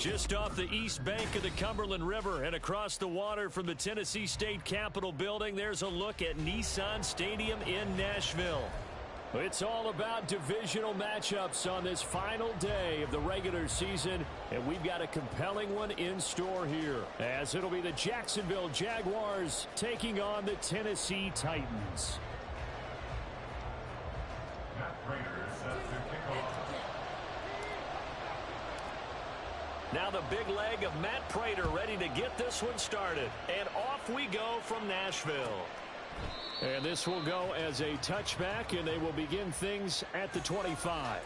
Just off the east bank of the Cumberland River and across the water from the Tennessee State Capitol building, there's a look at Nissan Stadium in Nashville. It's all about divisional matchups on this final day of the regular season, and we've got a compelling one in store here, as it'll be the Jacksonville Jaguars taking on the Tennessee Titans. Now the big leg of Matt Prater ready to get this one started. And off we go from Nashville. And this will go as a touchback, and they will begin things at the 25.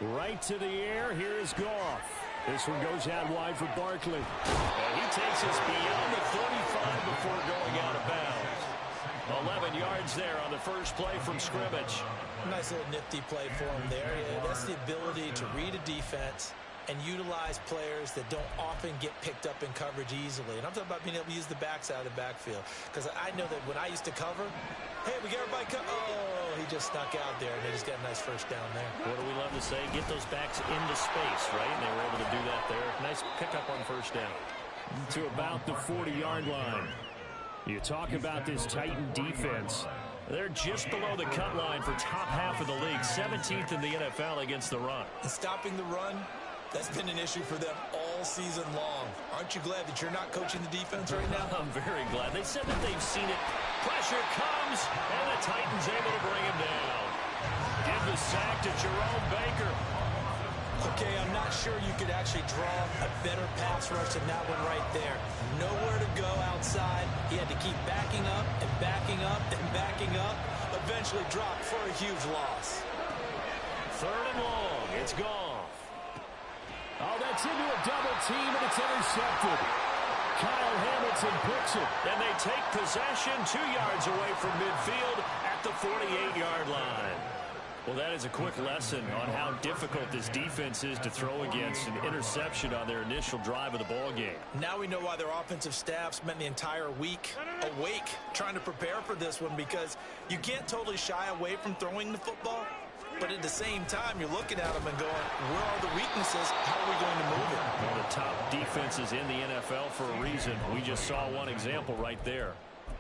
Right to the air. Here is Goff. This one goes out wide for Barkley. And he takes us beyond the 35 before going out of bounds. 11 yards there on the first play from scrimmage. Nice little nifty play for him there. That's the ability to read a defense and utilize players that don't often get picked up in coverage easily. And I'm talking about being able to use the backs out of the backfield. Because I know that when I used to cover, hey, we got everybody cover. Oh, he just snuck out there, and they just got a nice first down there. What do we love to say? Get those backs into space, right? And they were able to do that there. Nice pickup on first down. To about the 40-yard line. You talk about this Titan defense. They're just below the cut line for top half of the league. 17th in the NFL against the run. And stopping the run, that's been an issue for them all season long. Aren't you glad that you're not coaching the defense right now? I'm very glad. They said that they've seen it. Pressure comes, and the Titans able to bring him down. Give the sack to Jerome Baker. Okay, I'm not sure you could actually draw a better pass rush than that one right there. Nowhere to go outside. He had to keep backing up and backing up and backing up. Eventually dropped for a huge loss. Third and long. It's gone. Oh, that's into a double team, and it's intercepted. Kyle Hamilton picks it, and they take possession 2 yards away from midfield at the 48-yard line. Well, that is a quick lesson on how difficult this defense is to throw against an interception on their initial drive of the ball game. Now we know why their offensive staff spent the entire week awake trying to prepare for this one, because you can't totally shy away from throwing the football. But at the same time, you're looking at them and going, where are the weaknesses? How are we going to move it? One of the top defenses in the NFL for a reason. We just saw one example right there.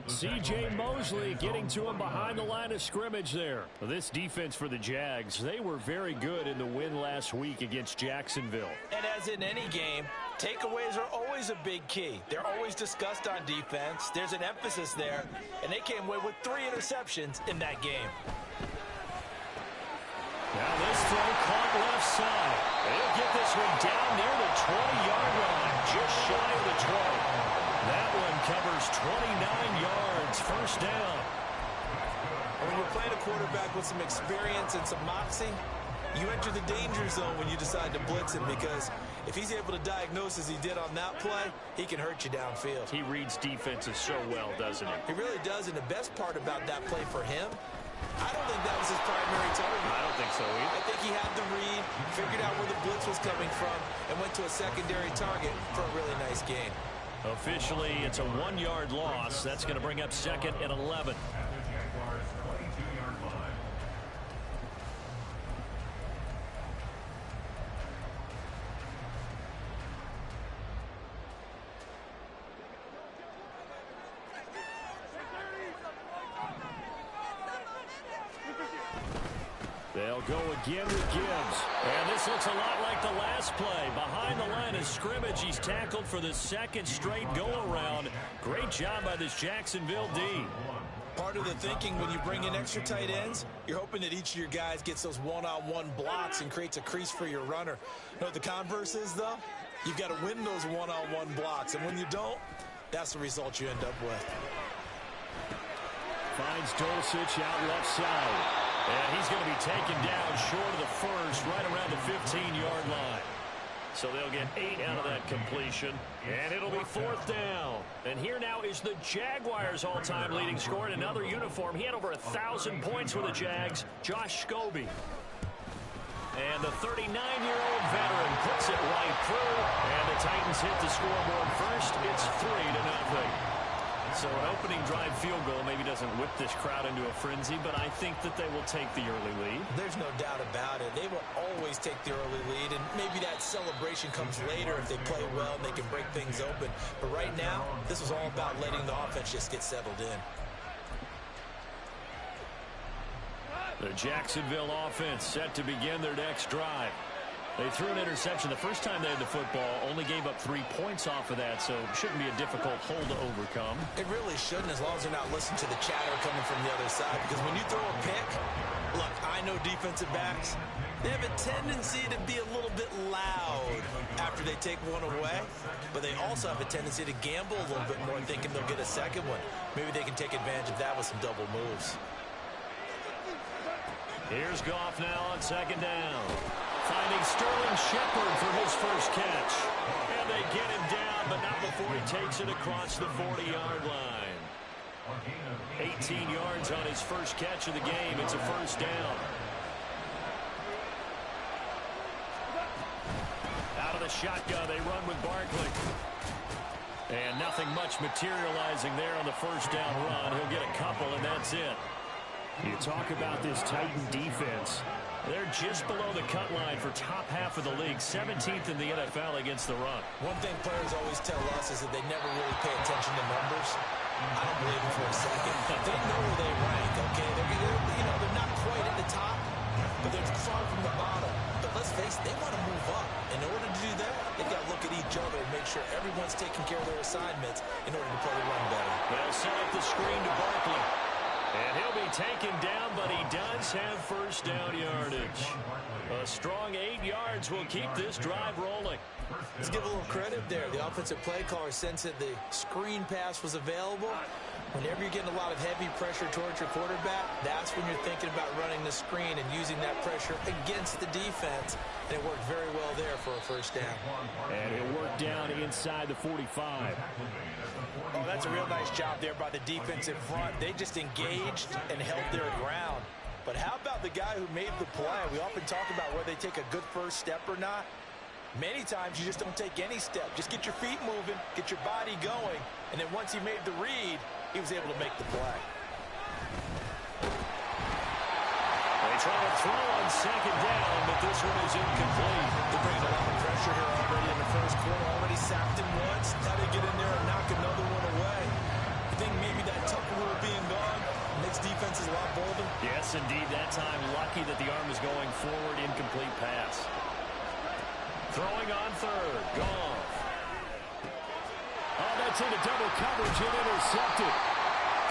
C.J. Mosley getting to him behind the line of scrimmage there. This defense for the Jags, they were very good in the win last week against Jacksonville. And as in any game, takeaways are always a big key. They're always discussed on defense. There's an emphasis there, and they came away with 3 interceptions in that game. Now this throw caught left side. They'll get this one down near the 20-yard line, just shy of the 20. That one covers 29 yards, first down. When you're playing a quarterback with some experience and some moxie, you enter the danger zone when you decide to blitz him, because if he's able to diagnose as he did on that play, he can hurt you downfield. He reads defenses so well, doesn't he? He really does, and the best part about that play for him, I don't think that was his primary target. I don't think so either. I think he had the read, figured out where the blitz was coming from, and went to a secondary target for a really nice gain. Officially, it's a 1-yard loss. That's going to bring up 2nd and 11. They'll go again with Gibbs. And this looks a lot like the last play. Behind the line of scrimmage, he's tackled for the second straight go-around. Great job by this Jacksonville D. Part of the thinking when you bring in extra tight ends, you're hoping that each of your guys gets those one-on-one blocks and creates a crease for your runner. You know what the converse is, though? You've got to win those one-on-one blocks. And when you don't, that's the result you end up with. Finds Dulcich out left side. And he's going to be taken down short of the first, right around the 15-yard line. So they'll get 8 out of that completion. And it'll be 4th down. And here now is the Jaguars' all-time leading scorer in another uniform. He had over 1,000 points for the Jags, Josh Scobie. And the 39-year-old veteran puts it right through. And the Titans hit the scoreboard first. It's 3-0. So an opening drive field goal maybe doesn't whip this crowd into a frenzy, but I think that they will take the early lead. There's no doubt about it. They will always take the early lead, and maybe that celebration comes later if they play well and they can break things open. But right now, this was all about letting the offense just get settled in. The Jacksonville offense set to begin their next drive. They threw an interception the first time they had the football, only gave up 3 points off of that, so it shouldn't be a difficult hole to overcome. It really shouldn't, as long as they're not listening to the chatter coming from the other side, because when you throw a pick, look, I know defensive backs, they have a tendency to be a little bit loud after they take one away, but they also have a tendency to gamble a little bit more, thinking they'll get a second one. Maybe they can take advantage of that with some double moves. Here's Goff now on 2nd down. Finding Sterling Shepard for his first catch. And they get him down, but not before he takes it across the 40-yard line. 18 yards on his first catch of the game. It's a 1st down. Out of the shotgun, they run with Barkley. And nothing much materializing there on the 1st down run. He'll get a couple, and that's it. You talk about this Titan defense. They're just below the cut line for top half of the league, 17th in the NFL against the run. One thing players always tell us is that they never really pay attention to numbers. I don't believe it for a second. They know where they rank, okay? They're not quite at the top, but they're far from the bottom. But let's face it, they want to move up. In order to do that, they've got to look at each other and make sure everyone's taking care of their assignments in order to play the run better. They'll set up the screen to Barkley. And he'll be taken down, but he does have 1st down yardage. A strong 8 yards will keep this drive rolling. Let's give a little credit there. The offensive play caller sensed that the screen pass was available. Whenever you're getting a lot of heavy pressure towards your quarterback, that's when you're thinking about running the screen and using that pressure against the defense. And it worked very well there for a 1st down. And it worked down inside the 45. Oh, that's a real nice job there by the defensive front. They just engaged and held their ground. But how about the guy who made the play? We often talk about whether they take a good first step or not. Many times you just don't take any step. Just get your feet moving, get your body going, and then once he made the read, he was able to make the play. They try to throw on 2nd down, but this one is incomplete. They're bringing a lot of pressure here already in the first quarter. Already sacked him once. Now they get in there and knock another one away. I think maybe that Tucker rule being gone makes defenses a lot bolder. Yes, indeed. That time, lucky that the arm is going forward. Incomplete pass. Throwing on 3rd. Goff. Oh, that's into double coverage and intercepted.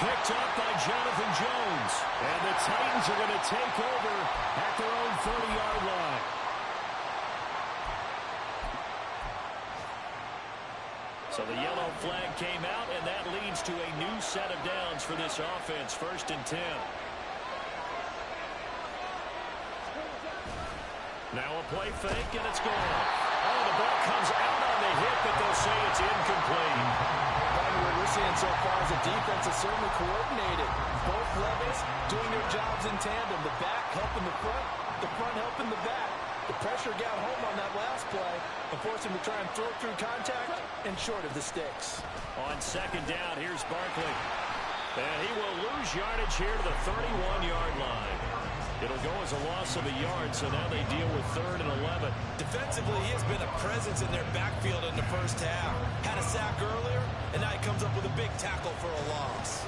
Picked up by Jonathan Jones. And the Titans are going to take over at their own 40-yard line. So the yellow flag came out, and that leads to a new set of downs for this offense. 1st and 10. Now a play fake, and it's gone. Oh, the ball comes out on the hit, but they'll say it's incomplete. What we're seeing so far is the defense is certainly coordinated. Both levels doing their jobs in tandem. The back helping the front helping the back. The pressure got home on that last play and forced him to try and throw through contact and short of the sticks. On 2nd down, here's Barkley. And he will lose yardage here to the 31-yard line. It'll go as a loss of a yard, so now they deal with 3rd and 11. Defensively, he has been a presence in their backfield in the first half. Had a sack earlier, and now he comes up with a big tackle for a loss.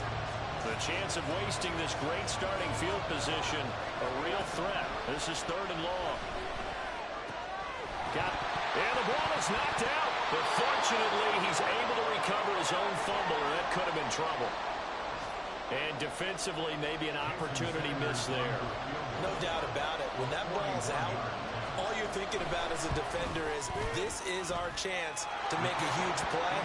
The chance of wasting this great starting field position, a real threat. This is 3rd and long. And the ball is knocked out. But fortunately, he's able to recover his own fumble, or that could have been trouble. And defensively, maybe an opportunity miss there. No doubt about it. When that ball's out, all you're thinking about as a defender is, this is our chance to make a huge play.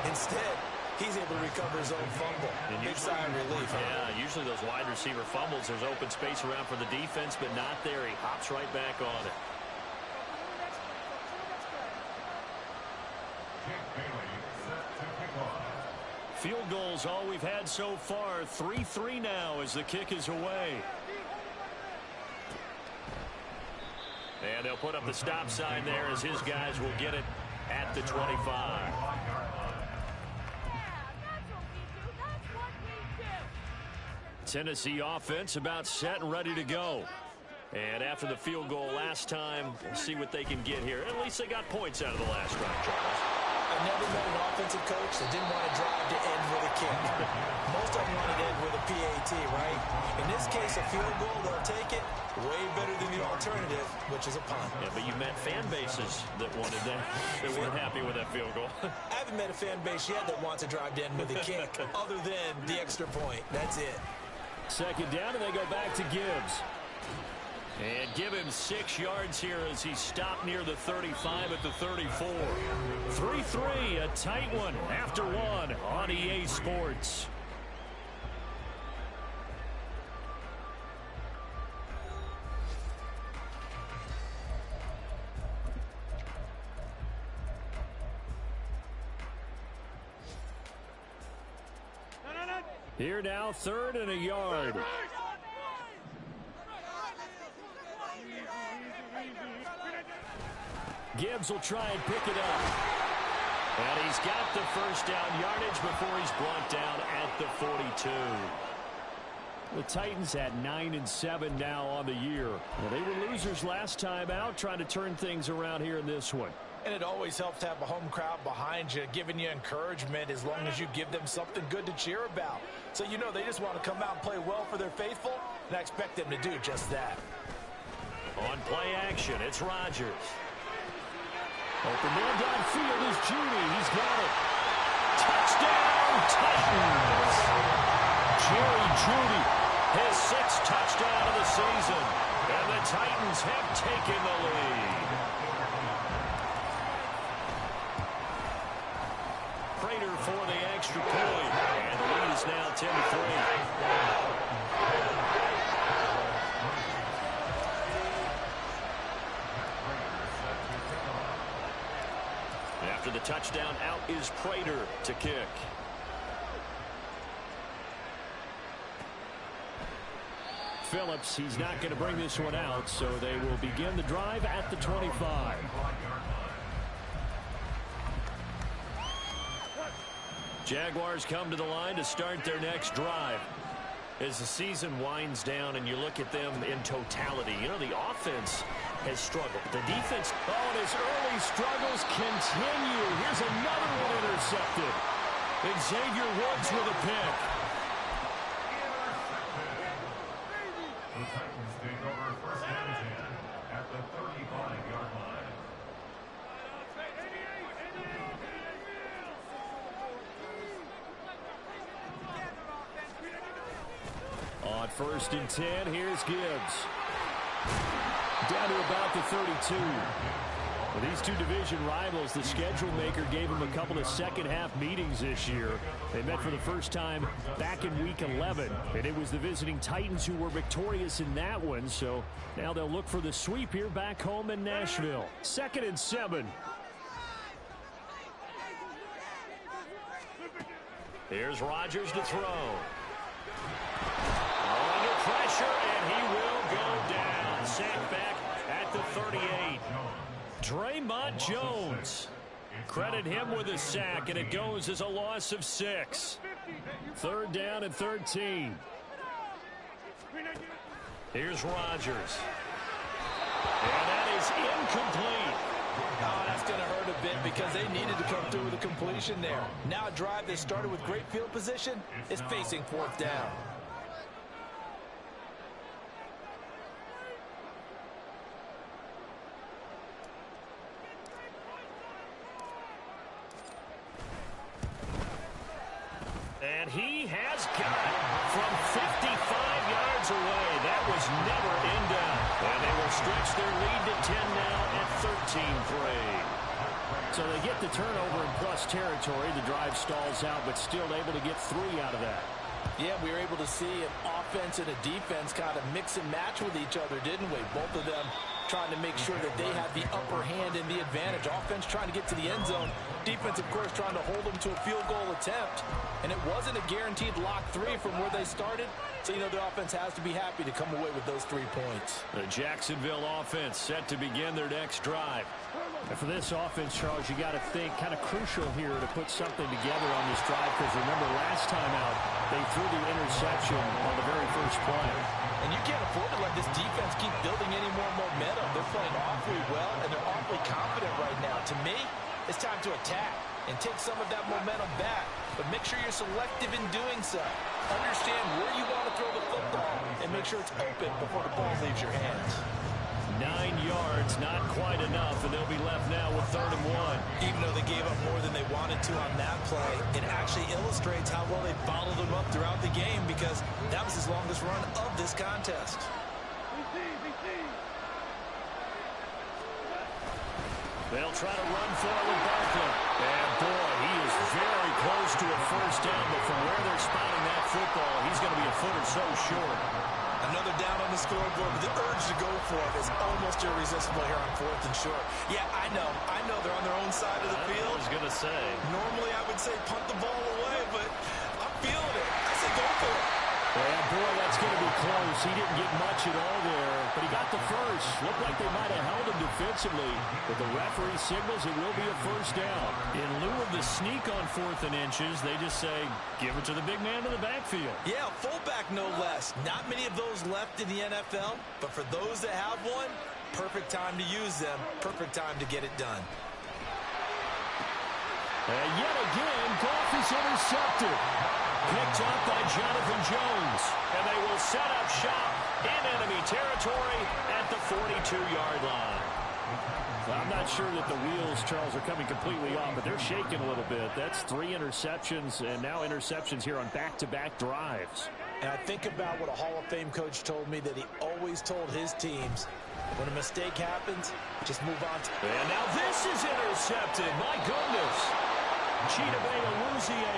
Instead, he's able to recover his own fumble. Big sigh of relief. Yeah, usually those wide receiver fumbles, there's open space around for the defense, but not there. He hops right back on it. Field goal's all we've had so far. 3-3 now as the kick is away. And they'll put up the stop sign there as his guys will get it at the 25. Tennessee offense about set and ready to go. And after the field goal last time, we'll see what they can get here. At least they got points out of the last drive, Charles. I've never met an offensive coach that didn't want to drive to end with a kick. Most of them wanted to end with a PAT, right? In this case, a field goal, they'll take it. Way better than the alternative, which is a punt. Yeah, but you met fan bases that wanted that. They weren't happy with that field goal. I haven't met a fan base yet that wants to drive to end with a kick, other than the extra point. That's it. Second down, and they go back to Gibbs. And give him 6 yards here as he stopped near the 35 at the 34. 3-3, a tight one after one on EA Sports. Here now, 3rd and a yard. Gibbs will try and pick it up. And he's got the first down yardage before he's brought down at the 42. The Titans at 9-7 now on the year. Well, they were losers last time out, trying to turn things around here in this one. And it always helps to have a home crowd behind you, giving you encouragement as long as you give them something good to cheer about. So you know they just want to come out and play well for their faithful, and I expect them to do just that. On play action, it's Rodgers. Open man downfield is Judy. He's got it. Touchdown, Titans. Jerry Judy, his 6th touchdown of the season. And the Titans have taken the lead. Prater for the extra point. And the lead is now 10-3. After the touchdown, out is Prater to kick. Phillips, he's not going to bring this one out, so they will begin the drive at the 25. Jaguars come to the line to start their next drive. As the season winds down and you look at them in totality, you know, the offense has struggled. The defense, and his early struggles continue. Here's another one intercepted. Xavier Woods with a pick. The Titans take over first and 10 at the 35-yard line. On 1st and 10, here's Gibbs. Down to about the 32. Well, these two division rivals, the schedule maker gave them a couple of second-half meetings this year. They met for the first time back in Week 11, and it was the visiting Titans who were victorious in that one. So now they'll look for the sweep here back home in Nashville. 2nd and 7. Here's Rodgers to throw. Under pressure, and he will go down. Sacked back at the 38. Draymond Jones. Credit him with a sack, and it goes as a loss of 6. 3rd down and 13. Here's Rodgers. And that is incomplete. Oh, that's going to hurt a bit because they needed to come through with a completion there. Now a drive that started with great field position is facing 4th down. And he has got it from 55 yards away. That was never in doubt. And they will stretch their lead to 10 now at 13-3. So they get the turnover in plus territory. The drive stalls out, but still able to get 3 out of that. Yeah, we were able to see an offense and a defense kind of mix and match with each other, didn't we? Both of them trying to make sure that they have the upper hand and the advantage. Offense trying to get to the end zone. Defense, of course, trying to hold them to a field goal attempt. And it wasn't a guaranteed lock 3 from where they started. So, you know, the offense has to be happy to come away with those 3 points. The Jacksonville offense set to begin their next drive. And for this offense, Charles, you got to think kind of crucial here to put something together on this drive, because remember last time out they threw the interception on the very first play. And you can't afford to let this defense keep building any more momentum. They're playing awfully well, and they're awfully confident right now. To me, it's time to attack and take some of that momentum back. But make sure you're selective in doing so. Understand where you want to throw the football and make sure it's open before the ball leaves your hands. 9 yards, not quite enough, and they'll be left now with 3rd and 1. Even though they gave up more than they wanted to on that play, it actually illustrates how well they followed them up throughout the game, because that was his longest run of this contest. They'll try to run for it with Barkley. And boy, he is very close to a first down, but from where they're spotting that football, he's going to be a foot or so short. Another down on the scoreboard, but the urge to go for it is almost irresistible here on 4th and short. Yeah, I know they're on their own side of the field. I was going to say. Normally I would say punt the ball away, but I'm feeling it. I say go for it. Yeah, boy, that's going to be close. He didn't get much at all there, but he got the first. Looked like they might have held him defensively, but the referee signals it will be a first down. In lieu of the sneak on 4th and inches, they just say, give it to the big man in the backfield. Yeah, fullback no less. Not many of those left in the NFL, but for those that have one, perfect time to use them, perfect time to get it done. And yet again, Goff is intercepted. Picked up by Jonathan Jones. And they will set up shop in enemy territory at the 42-yard line. I'm not sure that the wheels, Charles, are coming completely off, but they're shaking a little bit. That's 3 interceptions, and now interceptions here on back-to-back drives. And I think about what a Hall of Fame coach told me, that he always told his teams, when a mistake happens, just move on. And now this is intercepted. My goodness. Chidobe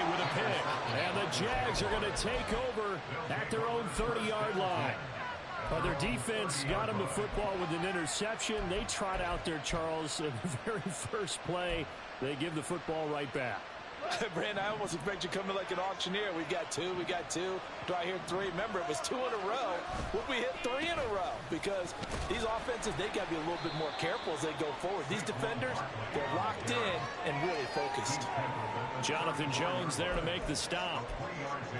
with a pick. And the Jags are going to take over at their own 30-yard line. But their defense got them the football with an interception. They trot out there, Charles, in the very first play. They give the football right back. Brandon, I almost expect you to come in like an auctioneer. We got 2. Do I hear 3? Remember, it was 2 in a row. Would we hit 3 in a row? Because these offenses, they got to be a little bit more careful as they go forward. These defenders, they're locked in and really focused. Jonathan Jones there to make the stop.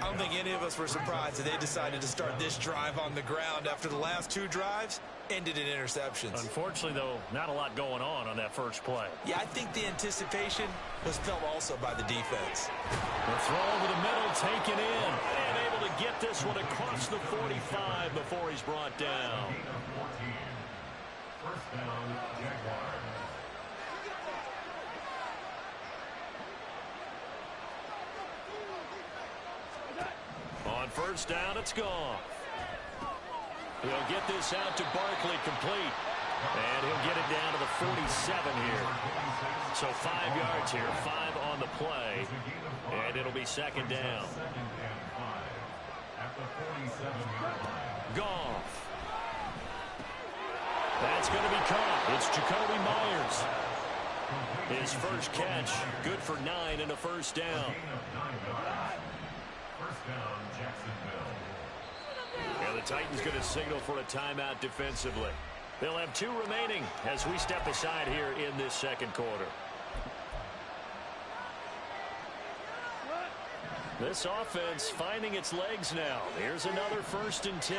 I don't think any of us were surprised that they decided to start this drive on the ground after the last 2 drives ended in interceptions. Unfortunately, though, not a lot going on that first play. Yeah, I think the anticipation was felt also by the defense. The throw over the middle, taken in, and able to get this one across the 45 before he's brought down. First down, Jaguars. On first down, it's gone. He'll get this out to Barkley, complete. And he'll get it down to the 47 here. So 5 yards here, 5 on the play. And it'll be second down. At the 47-yard line. Goff. That's going to be caught. It's Jacoby Myers. His first catch, good for 9 and a first down. First down, Jacksonville. And the Titans going to signal for a timeout defensively. They'll have 2 remaining as we step aside here in this second quarter. This offense finding its legs now. Here's another 1st and 10.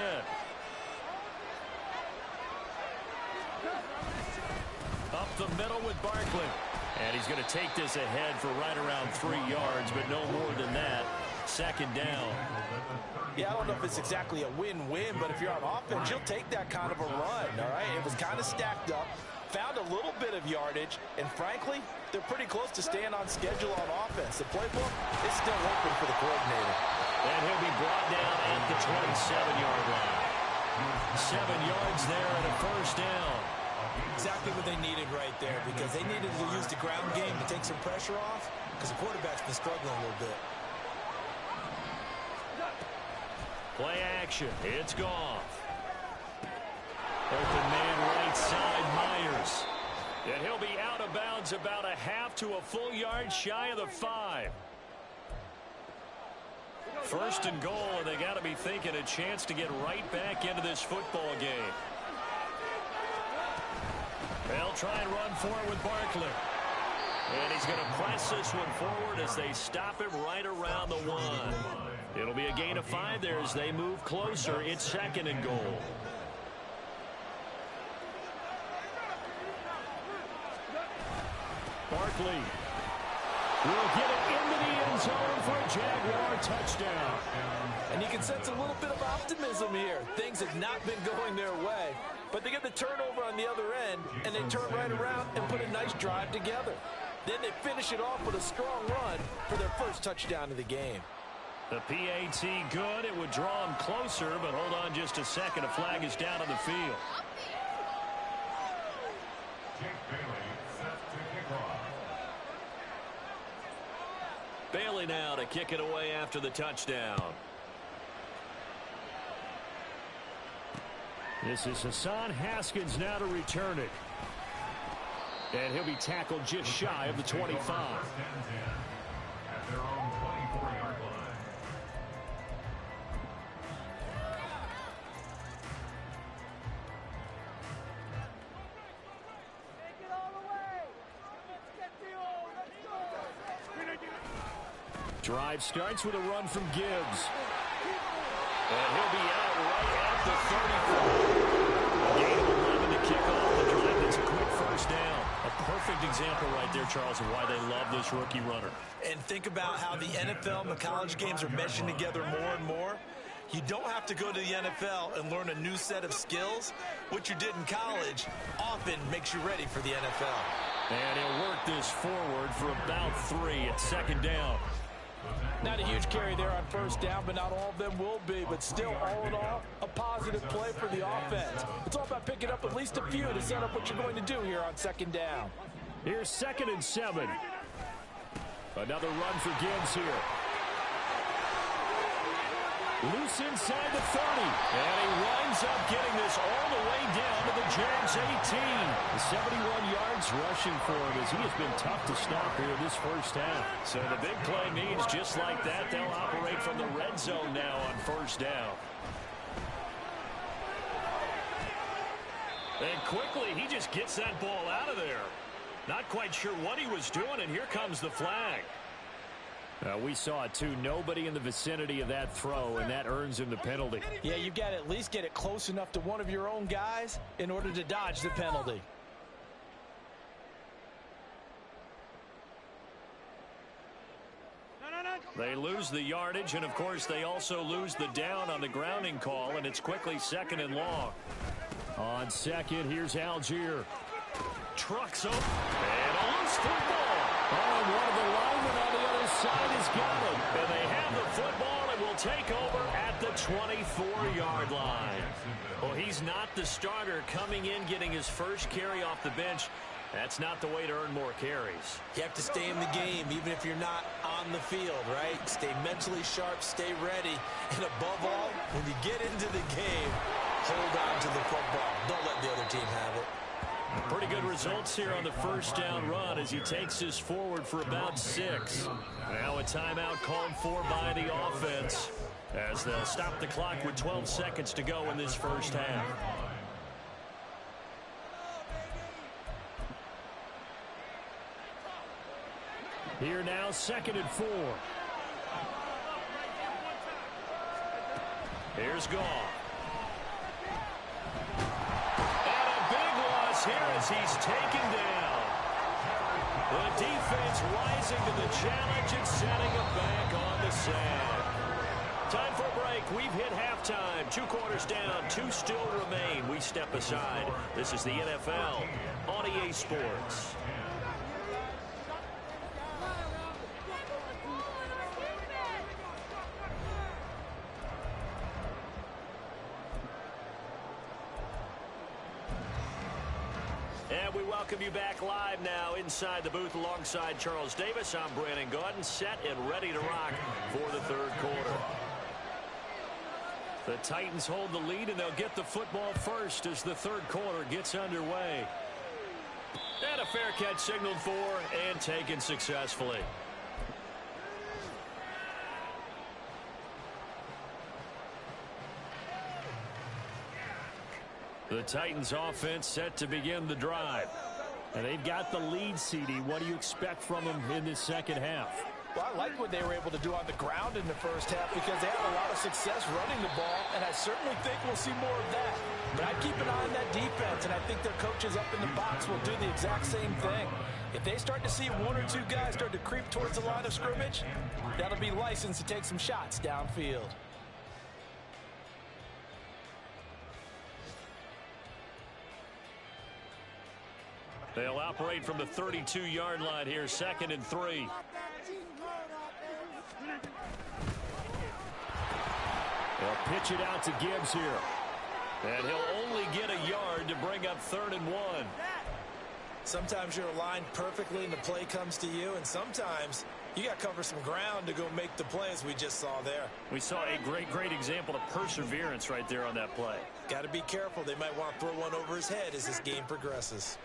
Up the middle with Barkley. And he's going to take this ahead for right around 3 yards, but no more than that. Second down. Yeah, I don't know if it's exactly a win-win, but if you're on offense, you'll take that kind of a run, all right? It was kind of stacked up, found a little bit of yardage, and frankly, they're pretty close to staying on schedule on offense. The playbook is still open for the coordinator. And he'll be brought down at the 27-yard line. 7 yards there and a first down. Exactly what they needed right there, because they needed to use the ground game to take some pressure off, because the quarterback's been struggling a little bit. Play action. It's Goff. Open man right side. And he'll be out of bounds about a half to a full yard shy of the 5. First and goal, and they got to be thinking a chance to get right back into this football game. They'll try and run forward with Barkley. And he's going to press this one forward as they stop him right around the 1. It'll be a gain of 5 there as they move closer. It's second and goal. Barkley will get it into the end zone for a Jaguar touchdown. And you can sense a little bit of optimism here. Things have not been going their way, but they get the turnover on the other end, and they turn right around and put a nice drive together. Then they finish it off with a strong run for their first touchdown of the game. The PAT good. It would draw them closer, but hold on just a second. A flag is down on the field. Bailey now to kick it away after the touchdown. This is Hassan Haskins now to return it. And he'll be tackled just shy of the 25. At their own 24-yard line. Drive starts with a run from Gibbs. And he'll be out right at the 34. A gain of 11 to kick off the drive. That's a quick first down. A perfect example right there, Charles, of why they love this rookie runner. And think about how the NFL and the college games are meshing together more and more. You don't have to go to the NFL and learn a new set of skills. What you did in college often makes you ready for the NFL. And he'll work this forward for about 3 at second down. Not a huge carry there on first down, but not all of them will be. But still, all in all, a positive play for the offense. It's all about picking up at least a few to set up what you're going to do here on second down. Here's 2nd and 7. Another run for Gibbs here. Loose inside the 30. And he winds up getting this all the way down to the Jags 18. The 71 yards rushing for him as he has been tough to stop here this first half. So the big play means just like that, they'll operate from the red zone now on first down. And quickly, he just gets that ball out of there. Not quite sure what he was doing, and here comes the flag. We saw it too. Nobody in the vicinity of that throw, and that earns him the penalty. Yeah, you've got to at least get it close enough to one of your own guys in order to dodge the penalty. They lose the yardage, and of course they also lose the down on the grounding call, and it's quickly second and long. On second, here's Algier. Trucks up, and a loose football. Oh, and one of the linemen on the other side has got it. And they have the football and will take over at the 24-yard line. Well, he's not the starter coming in, getting his first carry off the bench. That's not the way to earn more carries. You have to stay in the game, even if you're not on the field, right? Stay mentally sharp, stay ready. And above all, when you get into the game, hold on to the football. Don't let the other team have it. Pretty good results here on the first down run as he takes this forward for about 6. Now a timeout called for by the offense as they'll stop the clock with 12 seconds to go in this first half. Here now, 2nd and 4. Here's Goff. And a big loss here as he's taken down. The defense rising to the challenge and setting him back on the sand. Time for a break. We've hit halftime. 2 quarters down. 2 still remain. We step aside. This is the NFL on EA Sports. And we welcome you back live now inside the booth alongside Charles Davis. I'm Brandon Gaudin, set and ready to rock for the third quarter. The Titans hold the lead, and they'll get the football first as the third quarter gets underway. And a fair catch signaled for and taken successfully. The Titans offense set to begin the drive. And they've got the lead, CD. What do you expect from them in this second half? Well, I like what they were able to do on the ground in the first half because they had a lot of success running the ball, and I certainly think we'll see more of that. But I'd keep an eye on that defense, and I think their coaches up in the box will do the exact same thing. If they start to see one or two guys start to creep towards the line of scrimmage, that'll be license to take some shots downfield. They'll operate from the 32-yard line here, 2nd and 3. They'll pitch it out to Gibbs here. And he'll only get a yard to bring up 3rd and 1. Sometimes you're aligned perfectly and the play comes to you, and sometimes you got to cover some ground to go make the play, as we just saw there. We saw a great example of perseverance right there on that play. Got to be careful. They might want to throw one over his head as this game progresses.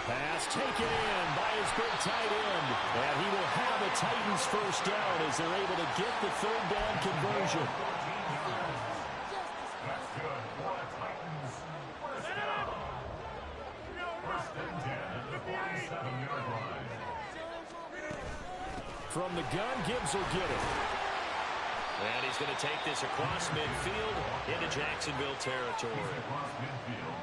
Pass taken in by his big tight end. And he will have a Titans first down as they're able to get the 3rd down conversion. That's good for the Titans. First down. 1st and 10 at the 47-yard line. From the gun, Gibbs will get it. And he's going to take this across midfield into Jacksonville territory.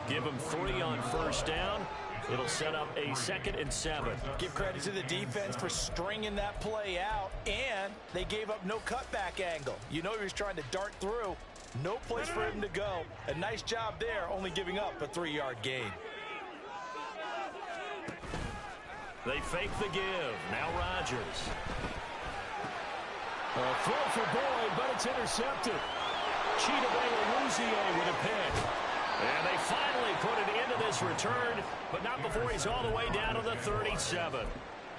Give him 3 on first down. It'll set up a 2nd and 7. Give credit to the defense for stringing that play out, and they gave up no cutback angle. You know he was trying to dart through. No place for him to go. A nice job there, only giving up a 3-yard gain. They fake the give. Now Rodgers. A throw for Boyd, but it's intercepted. Cheetah with a pick. And they finally put it into this return, but not before he's all the way down to the 37.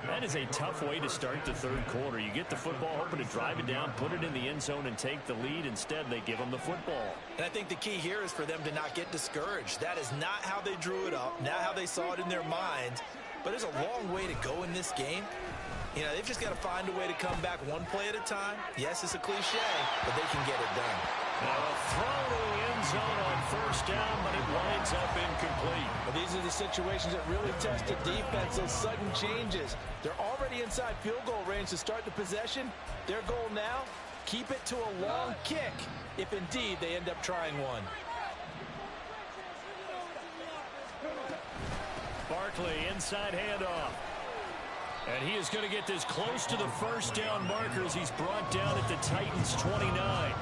That is a tough way to start the 3rd quarter. You get the football, hoping to drive it down, put it in the end zone, and take the lead. Instead, they give them the football. And I think the key here is for them to not get discouraged. That is not how they drew it up, not how they saw it in their minds. But there's a long way to go in this game. You know, they've just got to find a way to come back one play at a time. Yes, it's a cliche, but they can get it done. Now a throw to the end zone on first down, but it winds up incomplete. But these are the situations that really test the defense, those sudden changes. They're already inside field goal range to start the possession. Their goal now, keep it to a long kick, if indeed they end up trying one. Barkley, inside handoff. And he is going to get this close to the first down marker as he's brought down at the Titans' 29.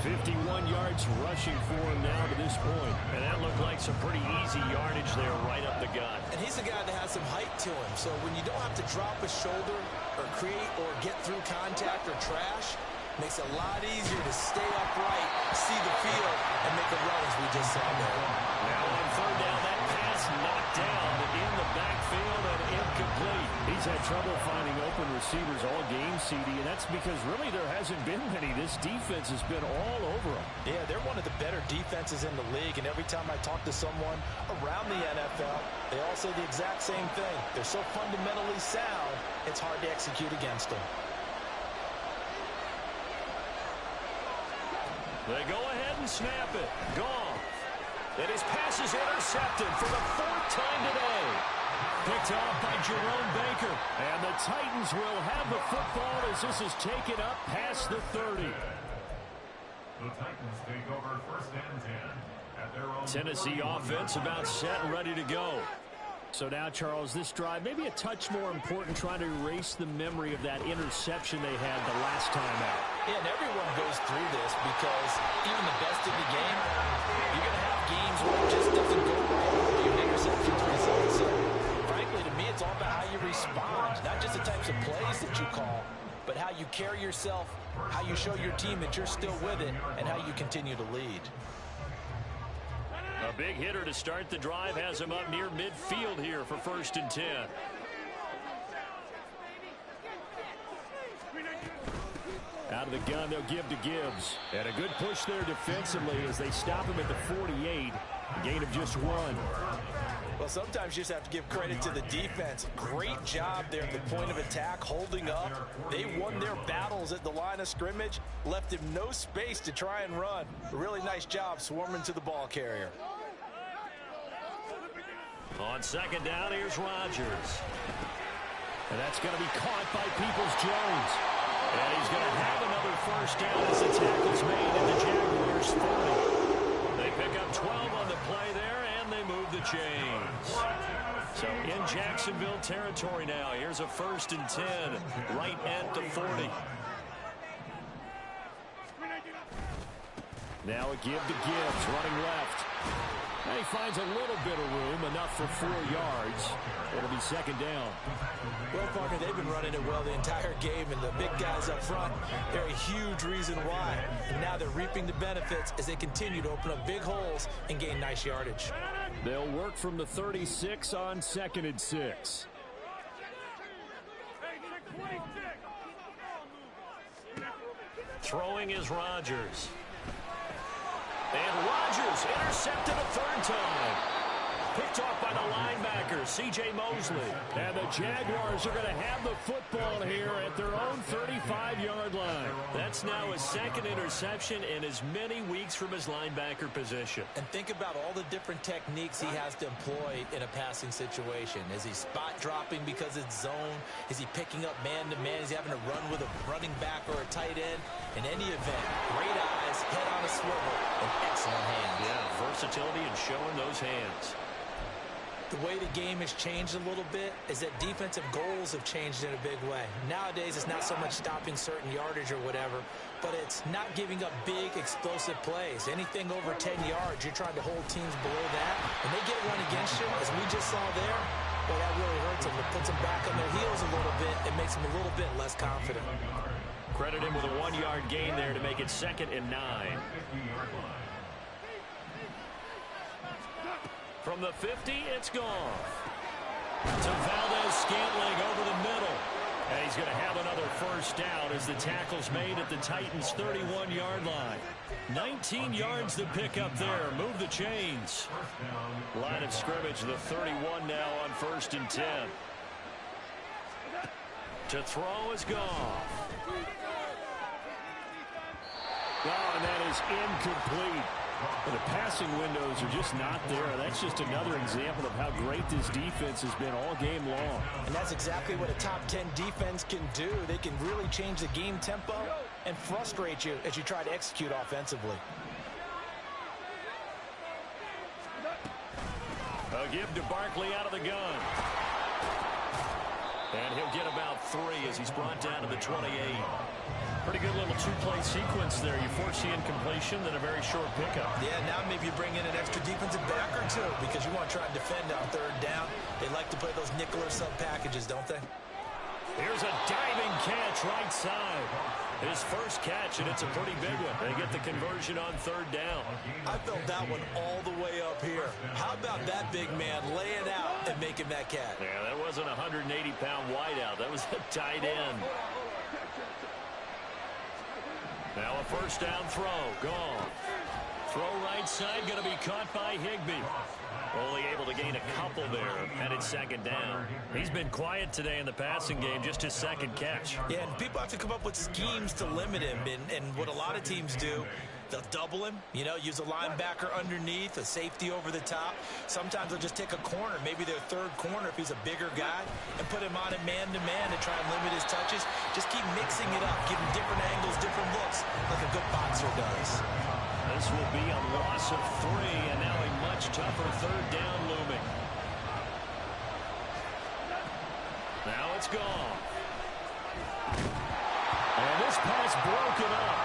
51 yards rushing for him now to this point. And that looked like some pretty easy yardage there right up the gut. And he's a guy that has some height to him. So when you don't have to drop a shoulder or create or get through contact or trash, makes it a lot easier to stay upright, see the field, and make a run as we just saw there. Now on 3rd down, that pass knocked down in the backfield and incomplete. He's had trouble finding open receivers all game, CD, and that's because really there hasn't been many. This defense has been all over them. Yeah, they're one of the better defenses in the league, and every time I talk to someone around the NFL, they all say the exact same thing. They're so fundamentally sound, it's hard to execute against them. They go ahead and snap it. Goff. And his pass is intercepted for the 4th time today. Picked off by Jerome Baker. And the Titans will have the football as this is taken up past the 30. The Titans take over 1st and 10 at their own. Tennessee offense about set and ready to go. So now, Charles, this drive may be a touch more important, trying to erase the memory of that interception they had the last time out. Yeah, and everyone goes through this because even the best in the game, you're going to have games where it just doesn't go right, where your interceptions result. So, frankly, to me, it's all about how you respond, not just the types of plays that you call, but how you carry yourself, how you show your team that you're still with it, and how you continue to lead. A big hitter to start the drive has him up near midfield here for 1st and 10. Out of the gun, they'll give to Gibbs. And a good push there defensively as they stop him at the 48. A gain of just 1. Well, sometimes you just have to give credit to the defense. Great job there at the point of attack, holding up. They won their battles at the line of scrimmage, left him no space to try and run. A really nice job swarming to the ball carrier. On second down, here's Rodgers. And that's going to be caught by Peoples-Jones. And he's going to have another first down as the tackle's made at the Jaguars' 40. They pick up 12 on the play there, and they move the chains. So in Jacksonville territory now. Here's a 1st and 10 right at the 40. Now a give to Gibbs, running left. And he finds a little bit of room, enough for 4 yards. It'll be second down. Well, partner, they've been running it well the entire game, and the big guys up front, they're a huge reason why. And now they're reaping the benefits as they continue to open up big holes and gain nice yardage. They'll work from the 36 on 2nd and 6. Throwing is Rodgers. And Rodgers intercepted a 3rd time. Picked off by the linebacker, C.J. Mosley. And the Jaguars are going to have the football here at their own 35-yard line. That's now his 2nd interception in as many weeks from his linebacker position. And think about all the different techniques he has to employ in a passing situation. Is he spot dropping because it's zone? Is he picking up man-to-man? Is he having to run with a running back or a tight end? In any event, great eyes, head on a swivel, and excellent hands. Yeah, versatility and showing those hands. The way the game has changed a little bit is that defensive goals have changed in a big way. Nowadays, it's not so much stopping certain yardage or whatever, but it's not giving up big, explosive plays. Anything over 10 yards, you're trying to hold teams below that. When they get one against you, as we just saw there, well, that really hurts them. It puts them back on their heels a little bit. It makes them a little bit less confident. Credit him with a 1-yard gain there to make it 2nd and 9. From the 50, it's gone. To Valdez-Scantling over the middle. And he's going to have another first down as the tackle's made at the Titans' 31-yard line. 19 yards to pick up there. Move the chains. Line of scrimmage, the 31 now on 1st and 10. To throw is Goff. Oh, and that is incomplete. But the passing windows are just not there. That's just another example of how great this defense has been all game long. And that's exactly what a top 10 defense can do. They can really change the game tempo and frustrate you as you try to execute offensively. A give to Barkley out of the gun. And he'll get about 3 as he's brought down to the 28. Pretty good little 2-play sequence there. You force the incompletion, then a very short pickup. Yeah, now maybe you bring in an extra defensive back or 2 because you want to try and defend on 3rd down. They like to play those nickel or sub packages, don't they? Here's a diving catch right side. His first catch, and it's a pretty big one. They get the conversion on 3rd down. I felt that one all the way up here. How about that big man laying out and making that catch? Yeah, that wasn't a 180-pound wideout. That was a tight end. Now a first down throw. Gone. Throw right side, going to be caught by Higbee. Only able to gain a couple there, headed 2nd down. He's been quiet today in the passing game, just his 2nd catch. Yeah, and people have to come up with schemes to limit him, and what a lot of teams do, they'll double him, you know, use a linebacker underneath, a safety over the top. Sometimes they'll just take a corner, maybe their 3rd corner if he's a bigger guy, and put him on it man-to-man to try and limit his touches. Just keep mixing it up, give him different angles, different looks, like a good boxer does. This will be a loss of 3, and now a much tougher 3rd down looming. Now it's gone. And this pass broken up.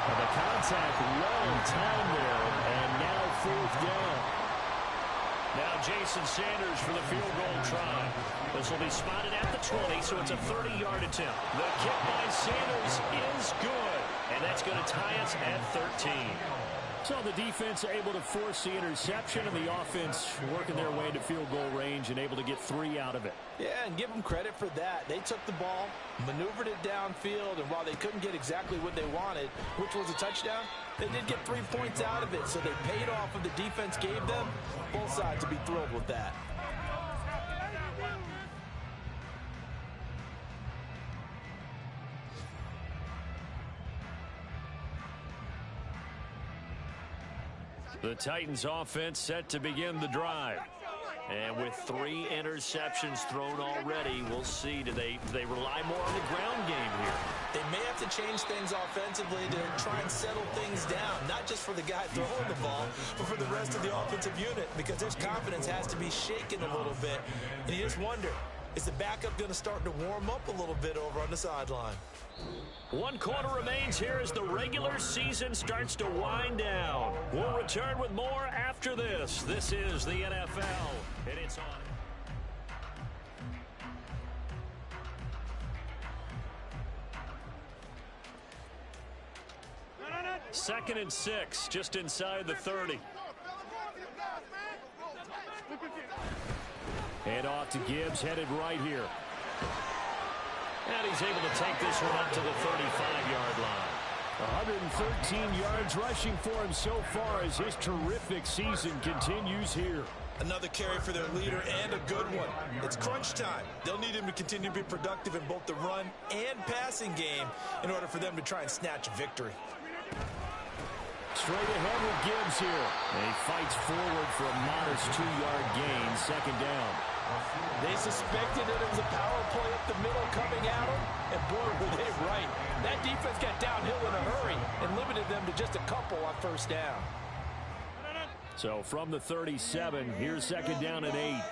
And the contact long time there, and now 4th down. Now Jason Sanders for the field goal try. This will be spotted at the 20, so it's a 30-yard attempt. The kick by Sanders is good, and that's going to tie us at 13. So the defense able to force the interception, and the offense working their way to field goal range and able to get 3 out of it. Yeah, and give them credit for that. They took the ball, maneuvered it downfield, and while they couldn't get exactly what they wanted, which was a touchdown, they did get 3 points out of it. So they paid off what the defense gave them. Both sides to be thrilled with that. The Titans offense set to begin the drive. And with 3 interceptions thrown already, we'll see. Do they rely more on the ground game here? They may have to change things offensively to try and settle things down, not just for the guy throwing the ball, but for the rest of the offensive unit, because their confidence has to be shaken a little bit. And you just wonder, is the backup going to start to warm up a little bit over on the sideline? 1 quarter remains here as the regular season starts to wind down. We'll return with more after this. This is the NFL, and it's on. 2nd and 6, just inside the 30. Hand off to Gibbs, headed right here. And he's able to take this one up to the 35-yard line. 113 yards rushing for him so far as his terrific season continues here. Another carry for their leader and a good one. It's crunch time. They'll need him to continue to be productive in both the run and passing game in order for them to try and snatch a victory. Straight ahead with Gibbs here. And he fights forward for a modest 2-yard gain, 2nd down. They suspected it was a power play up the middle coming at them, and boy, were they right. That defense got downhill in a hurry and limited them to just a couple on 1st down. So from the 37, here's 2nd down and 8.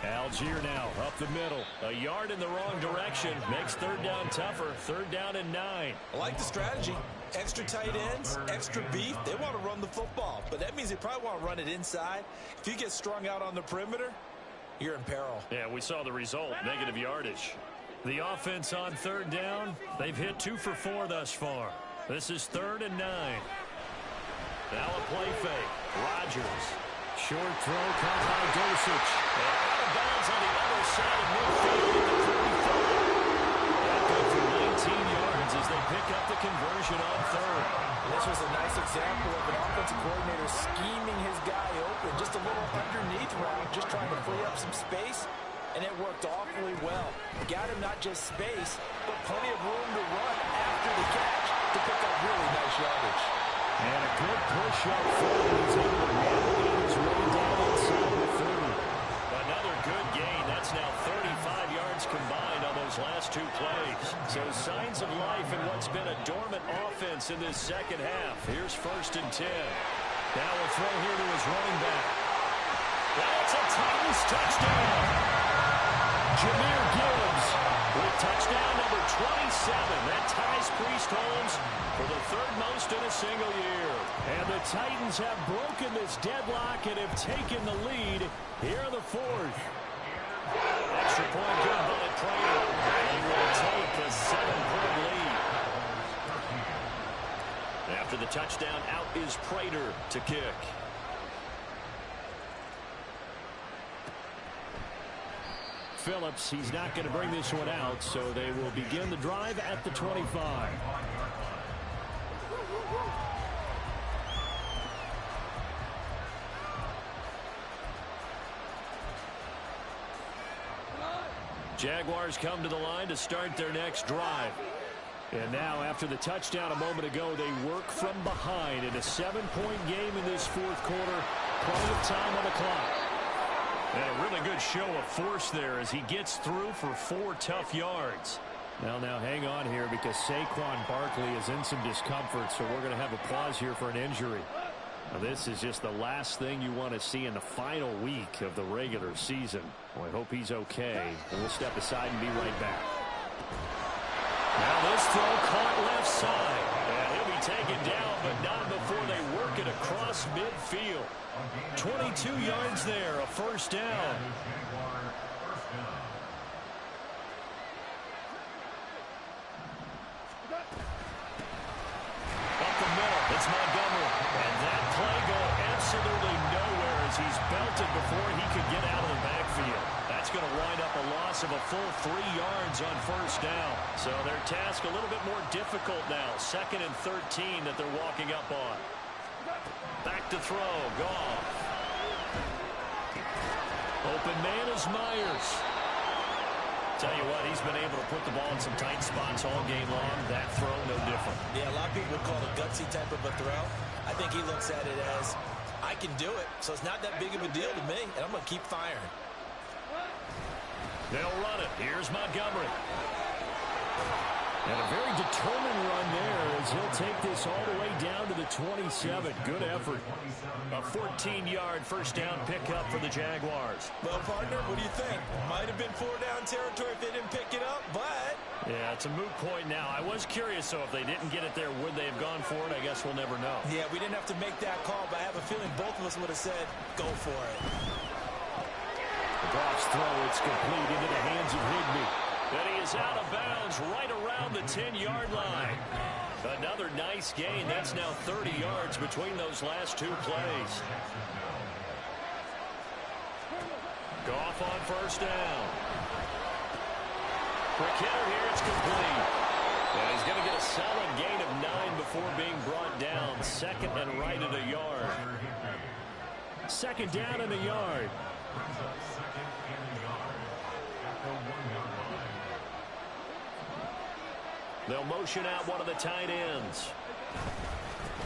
Algier now up the middle. A yard in the wrong direction. Makes 3rd down tougher. 3rd down and 9. I like the strategy. Extra tight ends, extra beef. They want to run the football, but that means they probably want to run it inside. If you get strung out on the perimeter, you're in peril. Yeah, we saw the result. Negative yardage. The offense on 3rd down. They've hit 2 for 4 thus far. This is 3rd and 9. Now a play fake. Rodgers. Short throw caught by Dosich. And out of bounds on the other side of midfield at the 35. That good for 19 yards as they pick up the conversion on 3rd. This was a nice example of an offensive coordinator scheming his guy open. Just a little underneath route, just trying to free up some space, and it worked awfully well. Got him not just space, but plenty of room to run after the catch to pick up really nice yardage. And a good push up forward. He's able to navigate his way down inside the 30. Another good gain. That's now 35 yards combined on those last 2 plays. So signs of life in what's been a dormant offense in this 2nd half. Here's 1st and 10. Now a throw here to his running back. That's a Titans touchdown. Jahmyr Gibbs with touchdown number 27. That ties Priest Holmes for the 3rd most in a single year. And the Titans have broken this deadlock and have taken the lead here in the 4th. Extra point good by Prater. They will take a 7-point lead. After the touchdown, out is Prater to kick. Phillips, he's not going to bring this one out, so they will begin the drive at the 25. Jaguars come to the line to start their next drive. And now, after the touchdown a moment ago, they work from behind in a 7-point game in this 4th quarter. Plenty of time on the clock. And a really good show of force there as he gets through for 4 tough yards. Now hang on here because Saquon Barkley is in some discomfort, so we're going to have a pause here for an injury. Now, this is just the last thing you want to see in the final week of the regular season. Well, I hope he's okay, and we'll step aside and be right back. Now this throw caught left side. And he'll be taken down, but not before they work it across midfield. 22 yards there, a 1st down. as he's belted before he could get out of the backfield. That's going to wind up a loss of a full 3 yards on first down. So their task a little bit more difficult now. 2nd and 13 that they're walking up on. Back to throw. Goff. Open man is Myers. Tell you what, he's been able to put the ball in some tight spots all game long. That throw, no different. Yeah, a lot of people would call it a gutsy type of a throw. I think he looks at it as, I can do it, so it's not that big of a deal to me, and I'm going to keep firing. They'll run it. Here's Montgomery. And a very determined run there as he'll take this all the way down to the 27. Good effort. A 14-yard first down pickup for the Jaguars. Well, partner, what do you think? Might have been 4-down territory if they didn't pick it up, but... Yeah, it's a moot point now. I was curious, so if they didn't get it there, would they have gone for it? I guess we'll never know. Yeah, we didn't have to make that call, but I have a feeling both of us would have said, go for it. The Goff's throw, it's complete into the hands of Higbee. And he is out of bounds right around the 10-yard line. Another nice gain. That's now 30 yards between those last 2 plays. Goff on first down. For Kenner here, it's complete. And he's going to get a solid gain of 9 before being brought down. 2nd and right at a yard. 2nd down and a yard. They'll motion out one of the tight ends.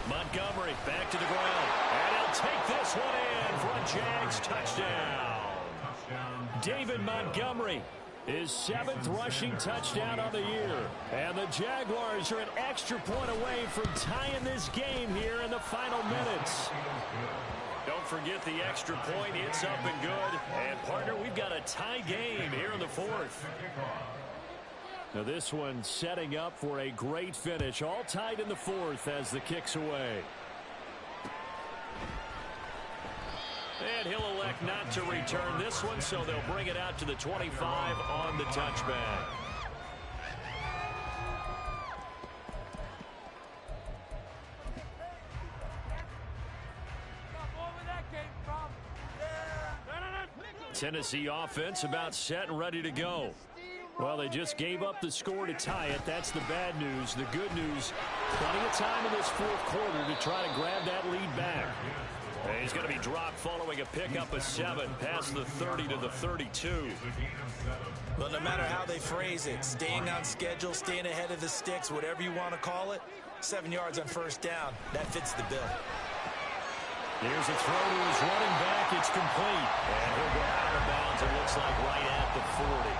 Montgomery back to the ground. And he'll take this one in for a Jags touchdown. David Montgomery, his 7th rushing touchdown on the year. And the Jaguars are an extra point away from tying this game here in the final minutes. Don't forget the extra point. It's up and good. And, partner, we've got a tie game here in the 4th. Now this one setting up for a great finish. All tied in the 4th as the kick's away. And he'll elect not to return this one, so they'll bring it out to the 25 on the touchback. Tennessee offense about set and ready to go. Well, they just gave up the score to tie it. That's the bad news. The good news, plenty of time in this 4th quarter to try to grab that lead back. And he's going to be dropped following a pickup of 7 past the 30 to the 32. Well, no matter how they phrase it, staying on schedule, staying ahead of the sticks, whatever you want to call it, 7 yards on first down, that fits the bill. Here's a throw to his running back. It's complete. And he'll go out of bounds, it looks like, right at the 40.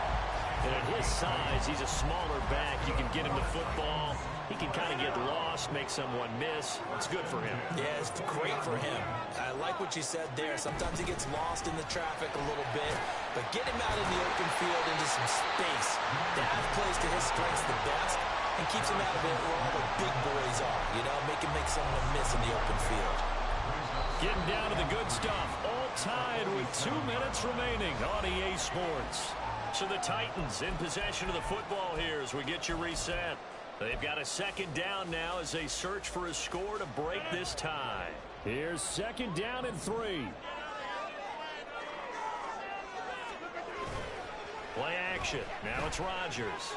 And at his size, he's a smaller back. You can get him the football. He can kind of get lost, make someone miss. It's good for him. Yeah, it's great for him. I like what you said there. Sometimes he gets lost in the traffic a little bit, but get him out in the open field into some space. That plays to his strengths the best and keeps him out of it where all the big boys are. You know, make him make someone miss in the open field. Getting down to the good stuff. All tied with 2 minutes remaining on EA Sports. So the Titans in possession of the football here as we get you reset. They've got a 2nd down now as they search for a score to break this tie. Here's 2nd down and 3. Play action. Now it's Rodgers.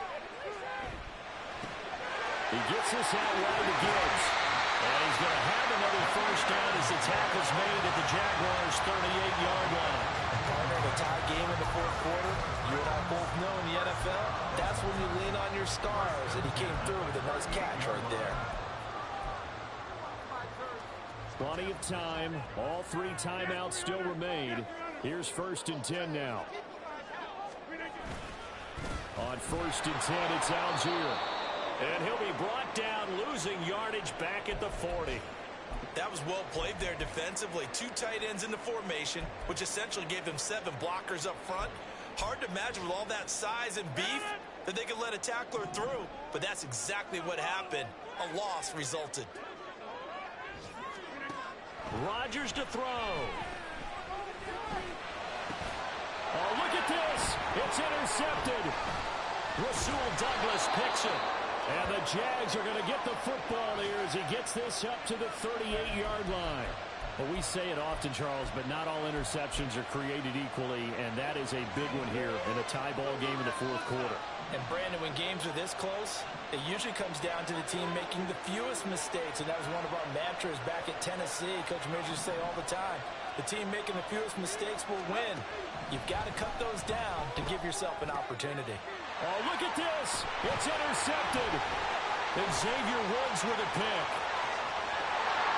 He gets this out wide to Gibbs. And he's going to have another first down as the tackle's made at the Jaguars' 38-yard line. Partner, the tie game in the 4th quarter, you and I both know in the NFL, that's when you lean on your stars, and he came through with a nice catch right there. Plenty of time. All 3 timeouts still remain. Here's 1st and 10 now. On 1st and 10, it's Algier. And he'll be brought down, losing yardage back at the 40. That was well played there defensively. 2 tight ends in the formation, which essentially gave them 7 blockers up front. Hard to imagine with all that size and beef that they could let a tackler through, but that's exactly what happened. A loss resulted. Rodgers to throw. Oh, look at this. It's intercepted. Rasul Douglas picks it. And the Jags are going to get the football here as he gets this up to the 38-yard line. Well, we say it often, Charles, but not all interceptions are created equally, and that is a big one here in a tie ball game in the fourth quarter. And, Brandon, when games are this close, it usually comes down to the team making the fewest mistakes, and that was one of our mantras back at Tennessee. Coach Major used to say all the time, the team making the fewest mistakes will win. You've got to cut those down to give yourself an opportunity. Oh, look at this. It's intercepted. And Xavier Woods with a pick.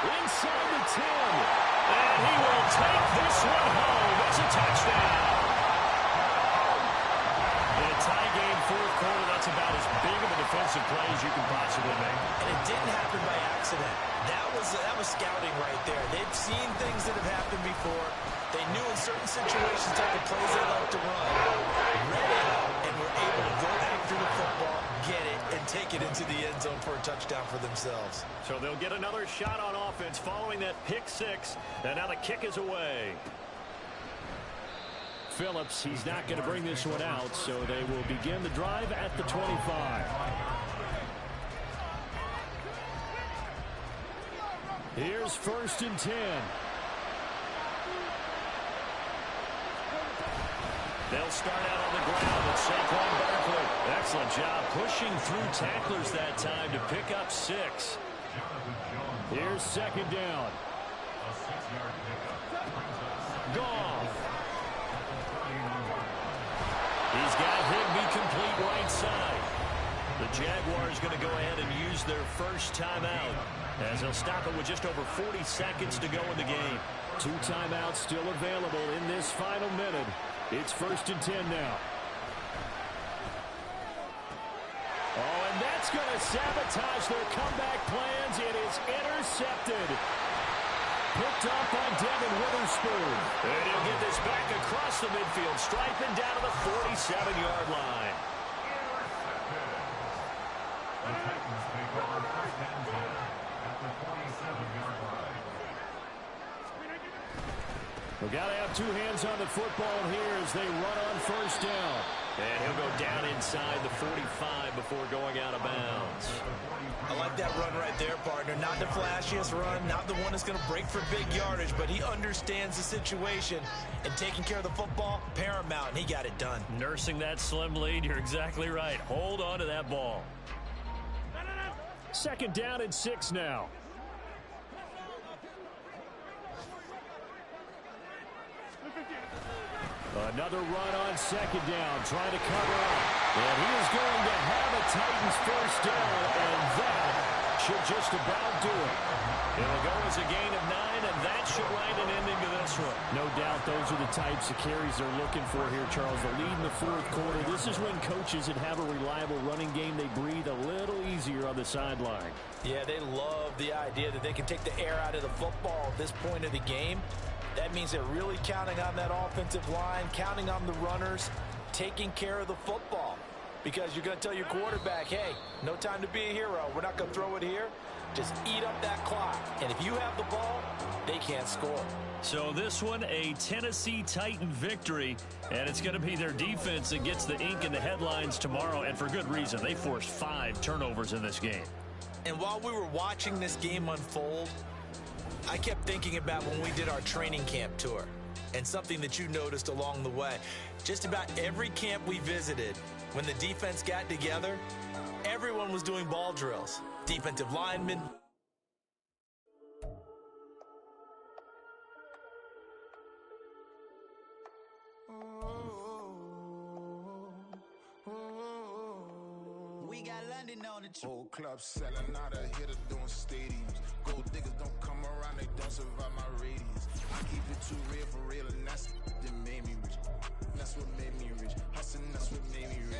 Inside the 10. And he will take this one home. It's a touchdown. In a tie game, fourth quarter, that's about as big of a defensive play as you can possibly make. And it didn't happen by accident. That was scouting right there. They've seen things that have happened before. They knew in certain situations type of plays they like to run. Read it, and were able to go after the football, get it, and take it into the end zone for a touchdown for themselves. So they'll get another shot on offense following that pick six. And now the kick is away. Phillips, he's not going to bring this one out, so they will begin the drive at the 25. Here's 1st and 10. They'll start out on the ground with Saquon Barkley. Excellent job pushing through tacklers that time to pick up 6. Here's 2nd down. A 6-yard pickup brings us Goff. He's got Higbee complete right side. The Jaguars going to go ahead and use their first timeout as they'll stop it with just over 40 seconds to go in the game. 2 timeouts still available in this final minute. It's 1st and 10 now. Oh, and that's going to sabotage their comeback plans. It is intercepted. Picked up by Devin Witherspoon. And he'll get this back across the midfield stripe and down to the 47-yard line. the Titans take over 1st and 10 at the 47-yard line. We've got to have 2 hands on the football here as they run on 1st down. And he'll go down inside the 45 before going out of bounds. I like that run right there, partner. Not the flashiest run, not the one that's going to break for big yardage, but he understands the situation, and taking care of the football, paramount, and he got it done. Nursing that slim lead, you're exactly right. Hold on to that ball. 2nd down and 6 now. Another run on 2nd down, trying to cover up. And he is going to have a Titans first down, and that should just about do it. It'll go as a gain of 9, and that should write an ending to this one. No doubt those are the types of carries they're looking for here, Charles. The lead in the fourth quarter. This is when coaches that have a reliable running game, they breathe a little easier on the sideline. Yeah, they love the idea that they can take the air out of the football at this point of the game. That means they're really counting on that offensive line, counting on the runners, taking care of the football. Because you're going to tell your quarterback, hey, no time to be a hero. We're not going to throw it here. Just eat up that clock. And if you have the ball, they can't score. So this one, a Tennessee Titan victory, and it's going to be their defense that gets the ink in the headlines tomorrow, and for good reason. They forced 5 turnovers in this game. And while we were watching this game unfold, I kept thinking about when we did our training camp tour and something that you noticed along the way. Just about every camp we visited, when the defense got together, everyone was doing ball drills. Defensive linemen. We got London on the Whole club selling out of hitter doing stadiums. Gold diggers don't come around, they don't survive my radius. I keep it too real for real, and that's that made me rich. That's what made me rich. Hustling, that's what made me rich.